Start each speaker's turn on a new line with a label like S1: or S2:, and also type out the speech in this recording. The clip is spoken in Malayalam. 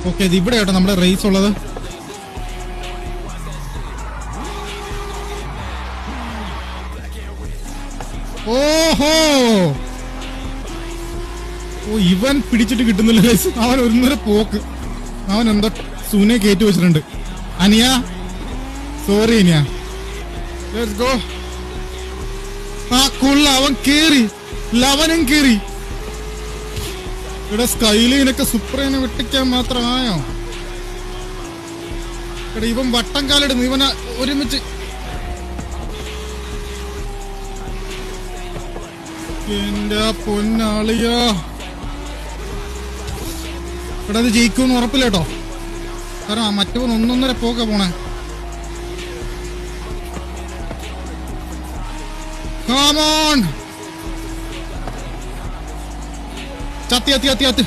S1: ഓക്കെ, ഇത് ഇവിടെ കേട്ടോ നമ്മുടെ റേസ് ഉള്ളത്. ഓഹോ, ഓ ഇവൻ പിടിച്ചിട്ട് കിട്ടുന്നില്ല ഗൈസ്. അവൻ ഒന്നര പോക്ക്. അവൻ എന്തോ സൂനെ കയറ്റി വെച്ചിട്ടുണ്ട്. അനിയ സോറി അനിയ. Let's go. ആ കൊള്ള, അവൻ കേറി, ലവനും കേറി. ഇവിടെ സ്കൈലീനൊക്കെ സുപ്രീനെ വെട്ടിക്കാൻ മാത്രമായോ? ഇവിടെ ഇവൻ വട്ടം കാലിടുന്നു. ഇവനെ ഒരുമിച്ച് എന്റെ പൊന്നാളിയാ. ഇവിടെ അത് ജയിക്കുമെന്ന് ഉറപ്പില്ല കേട്ടോ. കാരണം മറ്റവൻ ഒന്നൊന്നര പോക്ക പോണേ. Come on! ചത്തി.